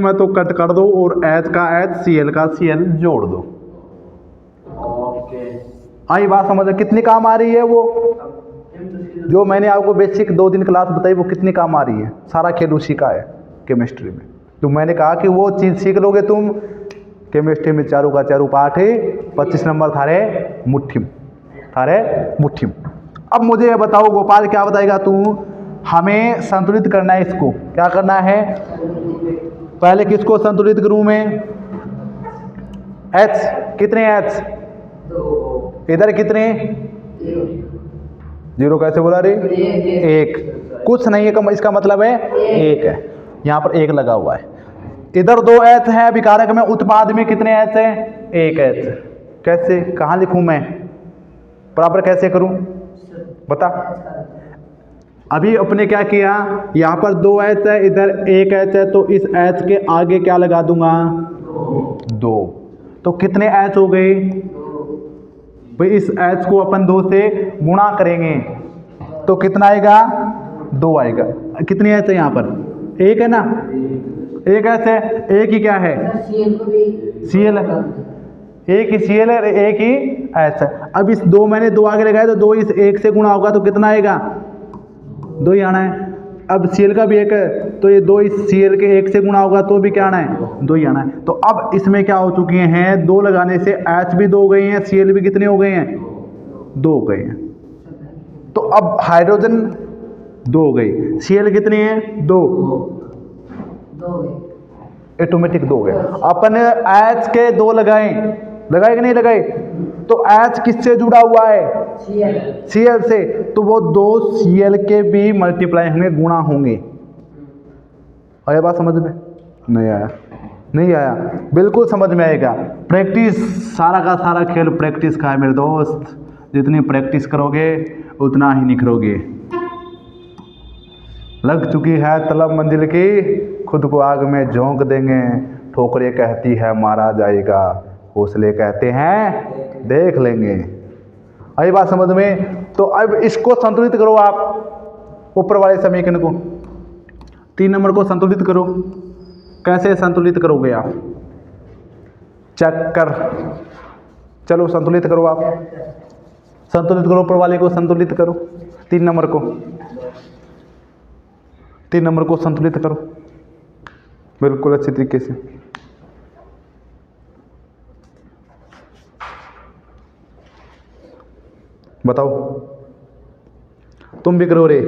है तो कट कर दो और H का H, Cl का Cl जोड़ दो। आई बात समझ? कितनी काम आ रही है वो जो मैंने आपको बेसिक 2 दिन क्लास बताई, वो कितनी काम आ रही है? सारा खेल उसी का है केमिस्ट्री में। तो मैंने कहा कि वो चीज़ सीख लोगे तुम। केमिस्ट्री में चारों का चारों पाठ है, 25 नंबर थारे मुट्ठी में। अब मुझे ये बताओ गोपाल, क्या बताएगा तू? हमें संतुलित करना है इसको। क्या करना है? पहले किसको संतुलित करूं मैं? H। कितने H? 2। इधर कितने? 0 कैसे बोला रे? 1। कुछ नहीं है, इसका मतलब है 1 है। यहाँ पर 1 लगा हुआ है। इधर 2 H है विकारक में, उत्पाद में कितने H है? 1 H। कैसे, कहाँ लिखूं मैं? बराबर कैसे करूं बता? अभी अपने क्या किया? यहाँ पर 2 H है, इधर 1 H है, तो इस H के आगे क्या लगा दूंगा? 2। तो कितने H हो गए भाई? इस H को अपन 2 से गुणा करेंगे तो कितना आएगा? 2 आएगा। कितनी H है यहाँ पर? 1 है ना? 1 H है, एक ही क्या है? Cl है। एक ही Cl है, एक ही H है। अब इस 2 मैंने 2 आगे लगाया तो 2 इस 1 से गुणा होगा तो कितना आएगा? 2 ही आना है। अब Cl का भी 1 है तो ये 2 इस Cl के 1 से गुणा होगा तो भी क्या आना है? 2 ही आना है। तो अब इसमें क्या हो चुके हैं? 2 लगाने से H भी 2 हो गए हैं, Cl भी कितने हो गए हैं? 2 हो गए हैं। तो अब हाइड्रोजन 2 हो गई, Cl कितने हैं? 2। ऑटोमेटिक 2 हो गए। अपन H के 2 लगाए कि नहीं लगाए? तो H किससे जुड़ा हुआ है? Cl से। तो वो 2 Cl के भी मल्टीप्लाई होंगे, गुणा होंगे। आया बात समझ में? नहीं आया? नहीं आया? बिल्कुल समझ में आएगा। प्रैक्टिस, सारा का सारा खेल प्रैक्टिस का है मेरे दोस्त। जितनी प्रैक्टिस करोगे उतना ही निखरोगे। लग चुकी है तलब मंजिल की, खुद को आग में झोंक देंगे। ठोकरें कहती है मारा जाएगा, हौसले कहते हैं देख लेंगे। आई बात समझ में? तो अब इसको संतुलित करो आप, ऊपर वाले समीकरण को 3 नंबर को संतुलित करो। कैसे संतुलित करोगे आप? चक्कर। चलो संतुलित करो आप, संतुलित करो, ऊपर वाले को संतुलित करो। 3 नंबर को, 3 नंबर को संतुलित करो। बिल्कुल अच्छी तरीके से। बताओ, तुम भी करो रे,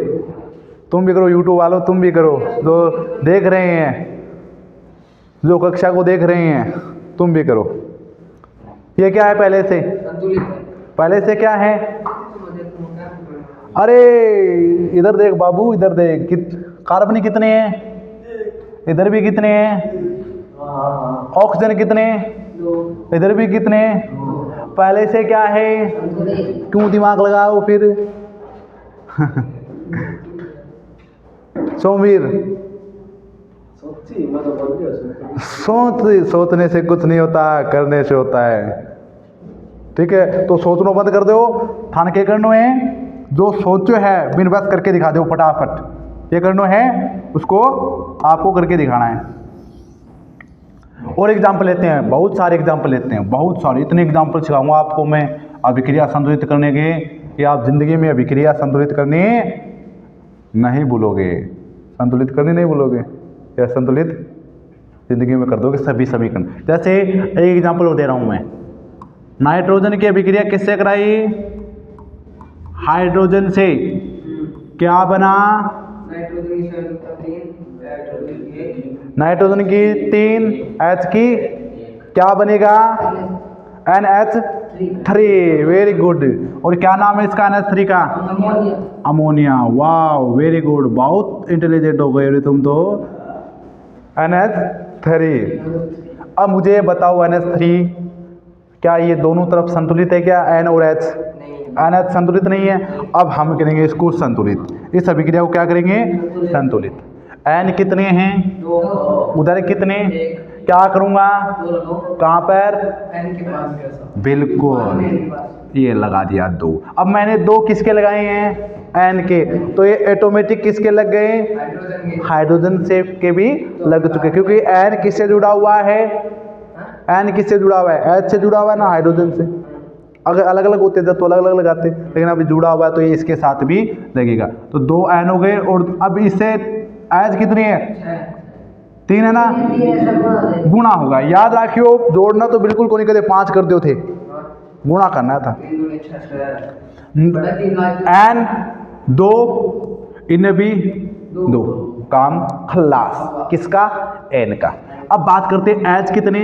तुम भी करो, यूट्यूब वालों तुम भी करो, जो देख रहे हैं, जो कक्षा को देख रहे हैं, तुम भी करो। ये क्या है पहले से? संतुलित है। पहले से क्या है? अरे इधर देख बाबू, इधर देख, कार्बन कितने हैं? इधर भी कितने हैं? ऑक्सीजन कितने? इधर भी कितने? पहले से क्या है? क्यों दिमाग लगाओ फिर? सोमवीर, सोचने से कुछ नहीं होता, करने से होता है। ठीक है, तो सोचना बंद कर दो, थान के करनो है, जो सोचो है बिन बस करके दिखा दो फटाफट। ये करनो है, उसको आपको करके दिखाना है। और एग्जाम्पल लेते हैं, बहुत सारे एग्जाम्पल लेते हैं, बहुत सारे, इतने एग्जाम्पल सिखाऊंगा आपको मैं अभिक्रिया संतुलित करने के, कि आप जिंदगी में अभिक्रिया संतुलित करनी नहीं भूलोगे। संतुलित करनी नहीं भूलोगे, या संतुलित जिंदगी में कर दोगे सभी समीकरण। जैसे एक एग्जाम्पल और दे रहा हूं मैं, नाइट्रोजन की अभिक्रिया किससे कराई? हाइड्रोजन से। क्या बना? नाइट्रोजन की 3, H की क्या बनेगा? NH3। Very good. और क्या नाम है इसका NH3 का? अमोनिया। वाह वेरी गुड, बहुत इंटेलिजेंट हो गए तुम तो। NH3। अब मुझे बताओ NH3 क्या ये दोनों तरफ संतुलित है क्या? N और H? NH संतुलित नहीं है। अब हम करेंगे इसको संतुलित, इस अभिक्रिया को क्या करेंगे? संतुलित। N कितने हैं? उधर कितने? क्या करूंगा? कहाँ पर? बिल्कुल, ये लगा दिया 2। अब मैंने 2 किसके लगाए हैं? N के, तो ये ऑटोमेटिक किसके लग गए? हाइड्रोजन से के भी लग चुके, क्योंकि N किससे जुड़ा हुआ है? N किससे जुड़ा हुआ है? H से जुड़ा हुआ है ना, हाइड्रोजन से। अगर अलग अलग होते तो अलग अलग लगाते, लेकिन अभी जुड़ा हुआ है तो ये इसके साथ भी लगेगा। तो 2 N हो गए, और अब इससे H कितनी है? 3 है ना, गुणा होगा। याद रखियो, जोड़ना तो बिल्कुल को नहीं कहते, 5 कर दो थे, गुणा करना था। N 2, इन भी 2, काम खल्लास। किसका? N का। अब बात करते हैं H कितने?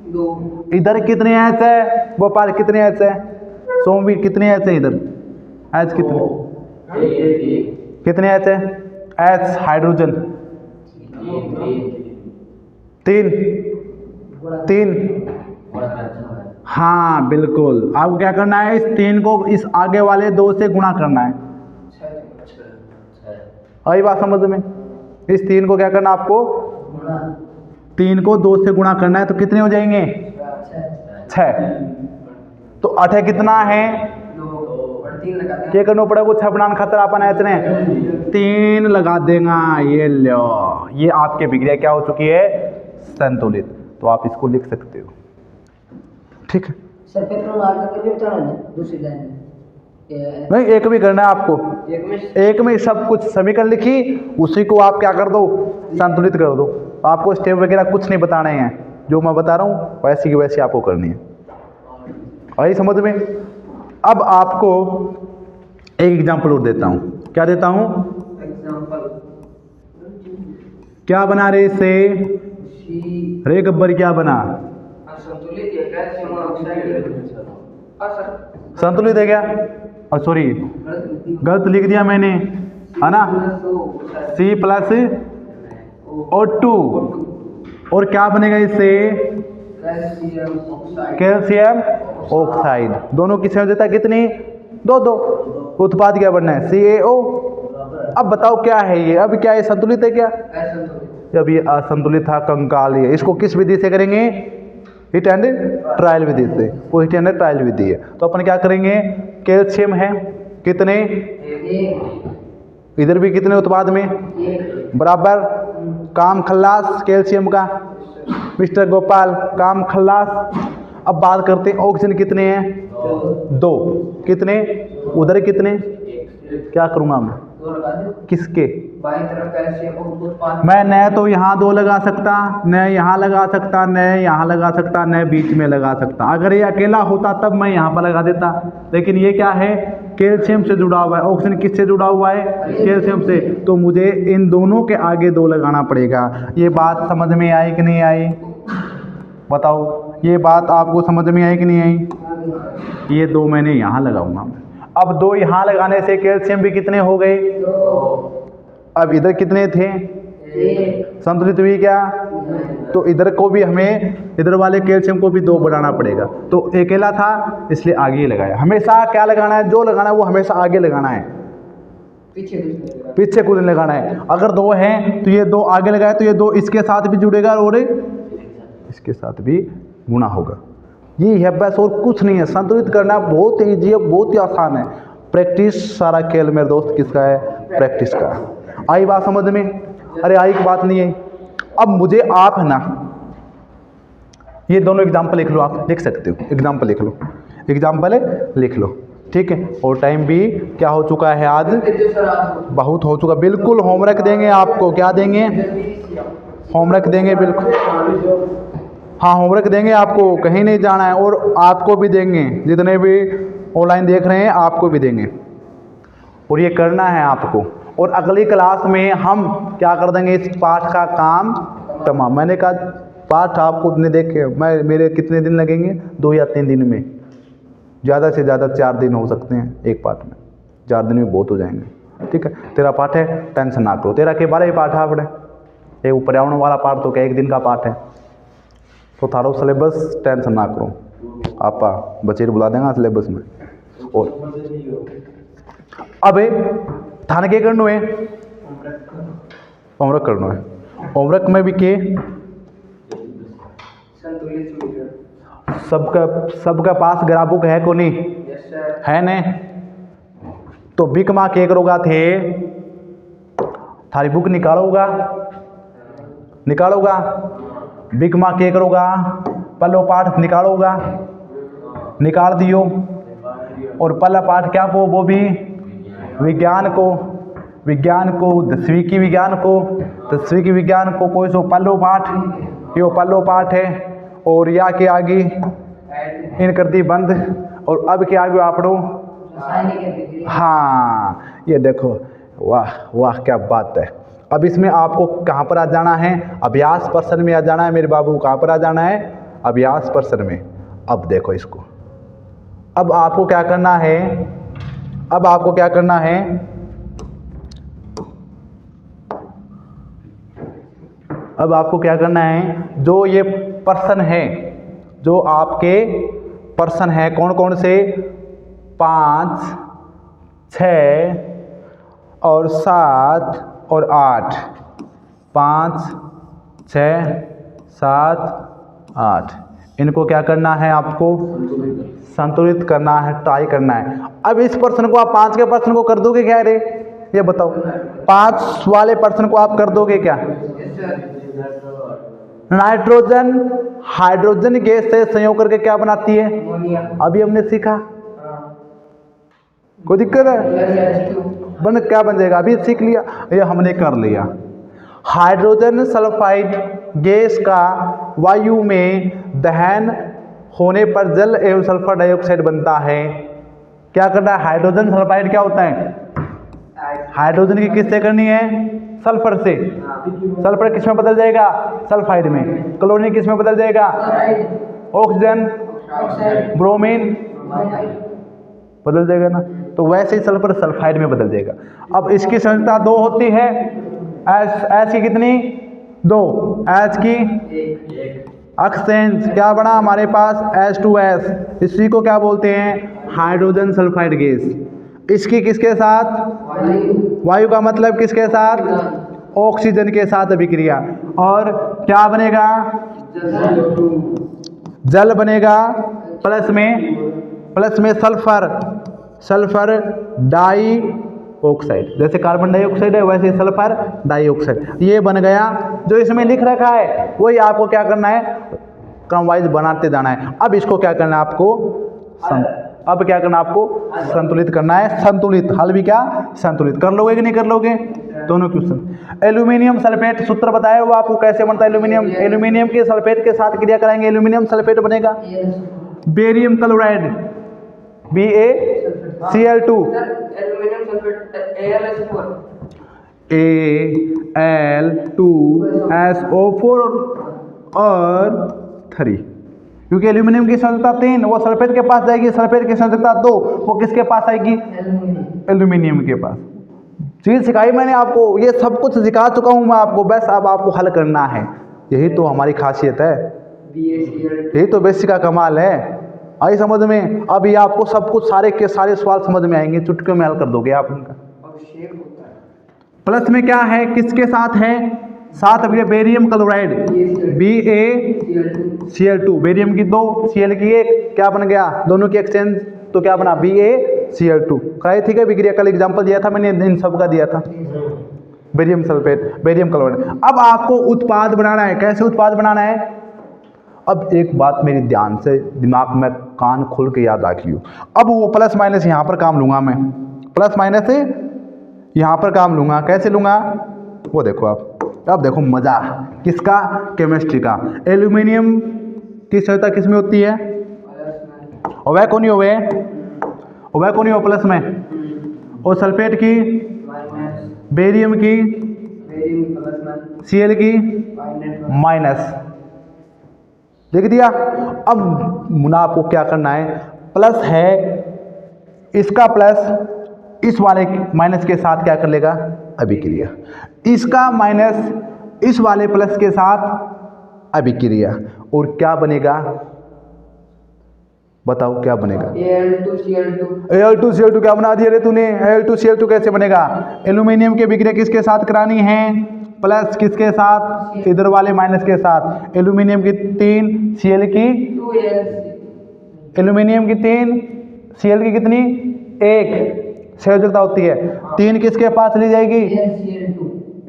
2। इधर कितने H है? गोपाल कितने H है? सोमवीर कितने H है? इधर H कितने? कितने H है? H hydrogen 3। हाँ बिल्कुल, आपको क्या करना है? इस 3 को इस आगे वाले 2 से गुणा करना है। आई बात समझ में? इस 3 को क्या करना आपको? 3 को 2 से गुणा करना है, तो कितने हो जाएंगे? 6। तो 8 कितना है? क्या करना पड़ेगा? कुछ छपनान खतरा अपन है इतने 3 लगा देगा। ये लो, ये आपके अभिक्रिया क्या हो चुकी है? संतुलित। तो आप इसको लिख सकते हो। ठीक है सर, पेपर में आगे करके बताना ना दूसरी लाइन में। नहीं, एक भी करना है आपको, एक में सब कुछ समीकरण लिखी, उसी को आप क्या कर दो? संतुलित कर दो। आपको स्टेप वगैरह कुछ नहीं बताने हैं, जो मैं बता रहा हूँ वैसी की वैसी आपको करनी है। आई समझ में? अब आपको एक एग्जाम्पल और देता हूँ। क्या देता हूँ? एग्जांपल। क्या बना रे से? रे गब्बर क्या बना? संतुलित है, कैल्शियम ऑक्साइड। सर संतुलित है क्या? सॉरी, गलत लिख दिया मैंने, है ना? C plus O2। और क्या बनेगा इससे? Calcium oxide. दोनों किससे हो जाता है? कितनी? 2। उत्पाद क्या बनना है? CaO। अब बताओ क्या है ये? अब क्या ये संतुलित है क्या? जब ये असंतुलित था, कंकाल है। इसको किस विधि से करेंगे? हिट एंड ट्रायल विधि से। वो हिट एंड ट्रायल विधि है। तो अपन क्या करेंगे? कैल्शियम है कितने? इधर भी कितने उत्पाद में? बराबर। काम खल्लास कैल्शियम का, मिस्टर गोपाल काम खल्लास। अब बात करते हैं ऑक्सीजन कितने हैं? 2। कितने? उधर कितने? क्या करूँगा मैं? किसके? बाईं तरफ कैल्शियम उत्पाद मैं न तो यहाँ 2 लगा सकता, न यहाँ लगा सकता, न यहाँ लगा सकता, न बीच में लगा सकता। अगर ये अकेला होता तब मैं यहाँ पर लगा देता, लेकिन ये क्या है, कैल्शियम से जुड़ा हुआ है। ऑक्सीजन किससे जुड़ा हुआ है, कैल्शियम से। तो मुझे इन दोनों के आगे 2 लगाना पड़ेगा। ये बात समझ में आई कि नहीं आई, बताओ, ये बात आपको समझ में आई कि नहीं आई। ये 2 मैंने यहाँ लगाऊंगा। अब 2 यहाँ लगाने से कैल्शियम भी कितने हो गए, अब इधर कितने थे, संतुलित हुई क्या। तो इधर को भी हमें, इधर वाले कैल्शियम को भी 2 बढ़ाना पड़ेगा। तो अकेला था इसलिए आगे ही लगाया। हमेशा क्या लगाना है, जो लगाना है वो हमेशा आगे लगाना है, पीछे कुछ नहीं लगाना है। अगर 2 हैं तो ये 2 आगे लगाए तो ये 2 इसके साथ भी जुड़ेगा और इसके साथ भी गुणा होगा। ये है बस, और कुछ नहीं है। संतुलित करना बहुत ईजी है, बहुत ही आसान है। प्रैक्टिस सारा खेल मेरे दोस्त किसका है, प्रैक्टिस का। आई बात समझ में, अरे आई की बात नहीं है। अब मुझे आप है ना, ये दोनों एग्जाम्पल लिख लो, आप लिख सकते हो, एग्जाम्पल लिख लो, एग्जाम्पल लिख लो, ठीक है। और टाइम भी क्या हो चुका है, आज बहुत हो चुका। बिल्कुल होमवर्क देंगे आपको, क्या देंगे, होमवर्क देंगे, बिल्कुल हाँ होमवर्क देंगे आपको, कहीं नहीं जाना है। और आपको भी देंगे, जितने भी ऑनलाइन देख रहे हैं आपको भी देंगे, और ये करना है आपको। और अगली क्लास में हम क्या कर देंगे, इस पाठ का काम तमाम। मैंने कहा पाठ आपको इतने देखे, मेरे कितने दिन लगेंगे, 2 या 3 दिन में, ज़्यादा से ज़्यादा 4 दिन हो सकते हैं एक पाठ में, 4 दिन में बहुत हो जाएंगे, ठीक है। तेरा पाठ है, टेंशन ना करो। तेरा के 12 ही पाठ है आपने, एक पर्यावरण वाला पाठ तो क्या 1 दिन का पाठ है, तो थारो सिलेबस टेंशन ना करो, आप बच्चे बुला देंगे सिलेबस में। और अब थाने के करना है, होमवर्क करना है। होमवर्क में भी के सबका पास ग्राफबुक है को नहीं है ने, तो बिक माँ के करोगा थे, थारी बुक निकालोगा, बिक माँ के करोगा, पहला पाठ निकालोगा, निकाल दियो। और पहला पाठ क्या को, वो भी विज्ञान को 10वीं की विज्ञान को कोई सो पहलो पाठ, यो पहलो पाठ है। और या के आगे इन कर दी बंद, और अब के आगे आपड़ो, हाँ ये देखो, वाह वाह क्या बात है। अब इसमें आपको कहाँ पर आ जाना है, अभ्यास प्रश्न में आ जाना है मेरे बाबू। कहाँ पर आ जाना है, अभ्यास प्रश्न में। अब देखो इसको, अब आपको क्या करना है, अब आपको क्या करना है, अब आपको क्या करना है, जो ये प्रश्न है, जो आपके प्रश्न है कौन कौन से, 5, 6 और 7 और 8, 5, 6, 7, 8, इनको क्या करना है, आपको संतुलित करना है, ट्राई करना है। अब इस प्रश्न को आप 5 के प्रश्न को कर दोगे क्या रे, ये बताओ, 5 वाले प्रश्न को आप कर दोगे क्या। नाइट्रोजन हाइड्रोजन गैस से संयोग करके क्या बनाती है, अभी हमने सीखा, कोई दिक्कत है, क्या बन जाएगा, अभी सीख लिया, ये हमने कर लिया। हाइड्रोजन सल्फाइड गैस का वायु में दहन होने पर जल एवं सल्फर डाइऑक्साइड बनता है। क्या करना है, हाइड्रोजन सल्फाइड क्या होता है, हाइड्रोजन की किससे करनी है, सल्फर से। सल्फर किस में बदल जाएगा, सल्फाइड में। क्लोरीन किस में बदल जाएगा, ऑक्सीजन, ब्रोमीन बदल जाएगा ना, तो वैसे ही सल्फर सल्फाइड में बदल जाएगा। अब इसकी संरचना 2 होती है, एच की कितनी, 2, एच की एक्सचेंज क्या बना हमारे पास, H2S, इसी को क्या बोलते हैं, हाइड्रोजन सल्फाइड गैस। इसकी किसके साथ, वायु का मतलब किसके साथ, ऑक्सीजन के साथ अभिक्रिया, और क्या बनेगा, जल बनेगा, प्लस में सल्फर डाई ऑक्साइड, जैसे कार्बन डाइऑक्साइड है वैसे सल्फर डाइऑक्साइड, ये बन गया। जो इसमें लिख रखा है वही आपको क्या करना है, क्रम वाइज बनाते जाना है। अब इसको क्या करना है आपको, अब क्या करना आपको, संतुलित करना है। संतुलित हल भी क्या, संतुलित कर लोगे कि नहीं कर लोगे, दोनों क्वेश्चन। एल्यूमिनियम सल्फेट सूत्र बताया वो आपको कैसे बनता है एल्यूमिनियम। एल्यूमिनियम के सल्फेट के साथ क्रिया कराएंगे एल्यूमिनियम सल्फेट बनेगा barium chloride BaCl2 aluminium sulphate AlSO4 Al2SO4 और 3, क्योंकि एल्यूमिनियम की संयोजकता 3 वो सल्फेट के पास जाएगी, सल्फेट की संयोजकता 2 वो किसके पास आएगी एल्यूमिनियम के पास। चीज़ सिखाई मैंने आपको, ये सब कुछ सिखा चुका हूँ मैं आपको, बस अब आपको हल करना है। यही तो हमारी खासियत है, यही तो बेसिक का कमाल है। आई समझ में? अब ये आपको सब कुछ सारे के सारे सवाल समझ में आएंगे, चुटकियों में हल कर दोगे आप उनका। अब शेप होता है प्लस में क्या है, किसके साथ है, साथ अब ये बेरियम क्लोराइड BaCl2 बेरियम की 2 Cl की 1 क्या बन गया, दोनों की एक्सचेंज तो क्या बना BaCl2। कराई ठीक है विक्रिया, कल एग्जांपल दिया था मैंने, इन सब का दिया था। Barium sulphate barium chloride. अब आपको उत्पाद बनाना है, कैसे उत्पाद बनाना है। अब एक बात मेरी ध्यान से दिमाग में कान खोल के याद रखियो। अब वो प्लस माइनस यहाँ पर काम लूँगा मैं, प्लस माइनस यहाँ पर काम लूँगा, कैसे लूँगा वो देखो आप। अब देखो मज़ा किसका, केमिस्ट्री का। एल्यूमिनियम की संयोजकता किस में होती है, और वह कौन ही हुए, और वह कौन ही हो प्लस में, और सल्फेट की बेरियम की Cl की माइनस, देख दिया। अब मुना आपको क्या करना है, प्लस है इसका प्लस इस वाले माइनस के साथ क्या कर लेगा अभिक्रिया, इसका माइनस इस वाले प्लस के साथ अभिक्रिया, और क्या बनेगा बताओ क्या बनेगा। Al2Cl2 क्या बना दिया रे तूने, Al2Cl2 कैसे बनेगा। एल्यूमिनियम के विक्रिया किसके साथ करानी है, प्लस किसके साथ, इधर वाले माइनस के साथ। एल्यूमिनियम की 3 Cl की, एल्यूमिनियम की 3 Cl की कितनी 1 संयोजकता होती है, 3 किसके पास ली जाएगी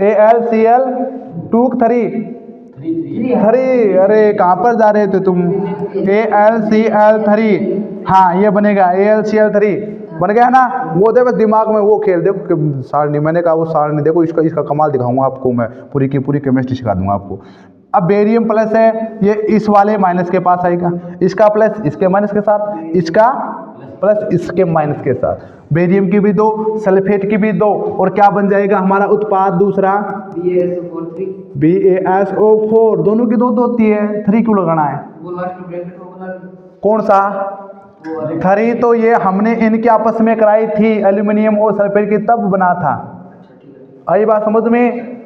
AlCl2 3। अरे कहाँ पर जा रहे थे तुम, AlCl3 हाँ ये बनेगा AlCl3 बन गया ना। वो देखो दिमाग में वो खेल देखो सारणी, मैंने कहा वो सारणी देखो, इसका कमाल दिखाऊंगा आपको मैं, पूरी की पूरी केमिस्ट्री सिखा दूंगा आपको। अब बेरियम प्लस है, ये इस वाले माइनस के पास आएगा, इसका प्लस इसके माइनस के साथ, इसका प्लस इसके माइनस के साथ। बेरियम की भी 2 सल्फेट की भी 2, और क्या बन जाएगा हमारा उत्पाद दूसरा BaSO4 दोनों की 2 होती है, 3 क्यों लगाना है, कौन सा 3, तो ये हमने इनके आपस में कराई थी एल्यूमिनियम और सल्फेट की, तब बना था। आई बात समझ में,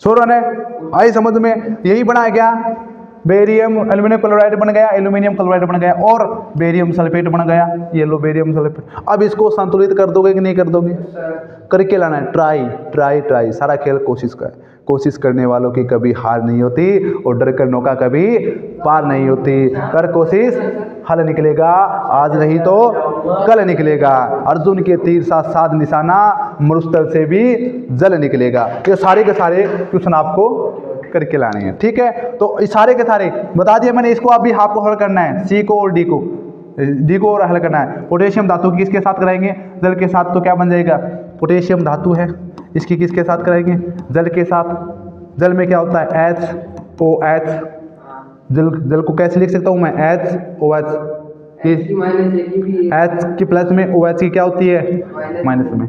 सोरन है आई समझ में, यही बना है क्या, बेरियम एल्यूमिनियम क्लोराइड बन गया, एल्यूमिनियम क्लोराइड बन गया, और बेरियम सल्फेट बन गया, ये लो बेरियम सल्फेट। अब इसको संतुलित कर दोगे कि नहीं कर दोगे, करके लाना है, ट्राई सारा खेल कोशिश का है। कोशिश करने वालों की कभी हार नहीं होती, और डर कर नौका कभी पार नहीं होती। कर कोशिश हल निकलेगा, आज नहीं तो कल निकलेगा। अर्जुन के तीर साथ साध निशाना, मरुस्थल से भी जल निकलेगा। ये सारे के सारे क्वेश्चन आपको करके लाने हैं, ठीक है। तो इस सारे के सारे बता दिए मैंने, इसको अभी आपको हल करना है, सी को और डी को और हल करना है। पोटेशियम धातु किसके साथ कराएंगे, जल के साथ, तो क्या बन जाएगा, पोटेशियम धातु है, इसकी किसके साथ कराएंगे, जल के साथ। जल में क्या होता है HOH, जल को कैसे लिख सकता हूँ मैं, HOH, H की प्लस में OH की क्या होती है माइनस में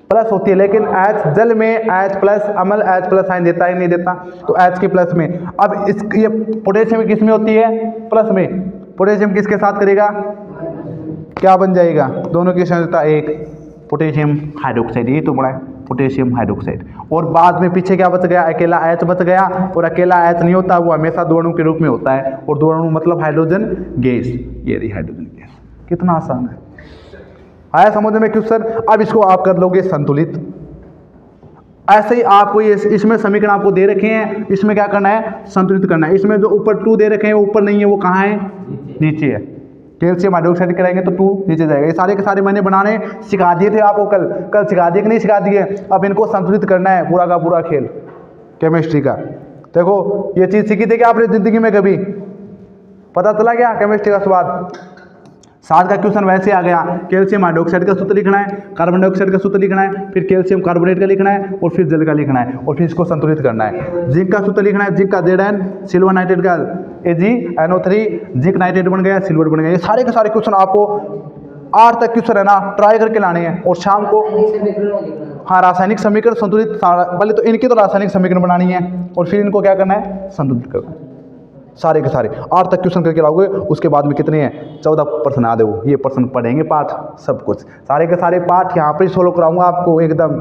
प्लस होती है, लेकिन H जल में H प्लस अम्ल H प्लस साइन देता है नहीं देता, तो H की प्लस में। अब इस ये पोटेशियम किस में होती है, प्लस में। पोटेशियम किसके साथ करेगा, क्या बन जाएगा, दोनों की संयोजकता 1 पोटेशियम हाइड्रोक्साइड, ये तो बड़ा है पोटेशियम हाइड्रोक्साइड। और बाद में पीछे क्या बच गया, अकेला H बच गया, और अकेला H नहीं होता, वो हमेशा 2 अणु के रूप में होता है, और 2 अणु मतलब हाइड्रोजन गैस, ये रही हाइड्रोजन गैस। कितना आसान है, आया समझ में क्वेश्चन। अब इसको आप कर लोगे संतुलित। ऐसे ही आपको ये इसमें समीकरण आपको दे रखे हैं, इसमें क्या करना है, संतुलित करना है। इसमें जो ऊपर 2 दे रखे हैं वो ऊपर नहीं है, वो कहाँ है, नीचे है। कैल्शियम हाइड्रोक्साइड कराएंगे तो 2 नीचे जाएगा। ये सारे के सारे मैंने बनाने सिखा दिए थे आपको, कल सिखा दिए कि नहीं सिखा दिए। अब इनको संतुलित करना है, पूरा का पूरा खेल केमिस्ट्री का। देखो ये चीज़ सीखी थी कि आपने जिंदगी में कभी, पता चला क्या केमिस्ट्री का स्वाद। सात का क्वेश्चन वैसे आ गया, कैल्शियम हाइड्रोक्साइड का सूत्र लिखना है, कार्बन डाइऑक्साइड का सूत्र लिखना है, फिर कैल्शियम कार्बोनेट का लिखना है और फिर जल का लिखना है और फिर इसको संतुलित करना है। जिंक का सूत्र लिखना है, जिंक का Zn, सिल्वर नाइट्रेट का AgNO3, जिंक नाइट्रेट बन गया, सिल्वर बन गया। ये सारे के सारे क्वेश्चन आपको 8 तक क्वेश्चन है ना ट्राई करके लाने हैं और शाम को हाँ रासायनिक समीकरण संतुलित, पहले तो इनकी तो रासायनिक समीकरण बनानी है और फिर इनको क्या करना है, संतुलित करना है। सारे के सारे 8 तक क्वेश्चन करके लाओगे, उसके बाद में कितने हैं, 14 प्रश्न आ देवो। ये प्रश्न पढ़ेंगे पाठ सब कुछ, सारे के सारे पाठ यहाँ पर ही सोल्व कराऊंगा आपको एकदम।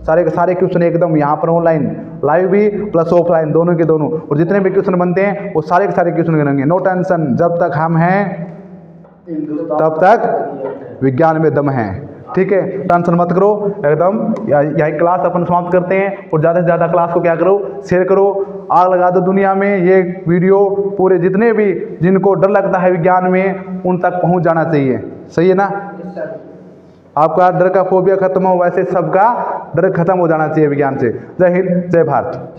सारे के सारे क्वेश्चन एकदम यहाँ पर ऑनलाइन लाइव भी प्लस ऑफलाइन दोनों के दोनों, और जितने भी क्वेश्चन बनते हैं वो सारे के सारे क्वेश्चन करेंगे। नो टेंशन, जब तक हम हैं तब तक विज्ञान में दम है। ठीक है, टेंशन मत करो एकदम। यही क्लास अपन समाप्त करते हैं और ज़्यादा से ज़्यादा क्लास को क्या करो, शेयर करो, आग लगा दो दुनिया में। ये वीडियो पूरे जितने भी जिनको डर लगता है विज्ञान में उन तक पहुंच जाना चाहिए। सही है ना? आपका डर का फोबिया खत्म हो, वैसे सबका डर खत्म हो जाना चाहिए विज्ञान से। जय हिंद, जय भारत।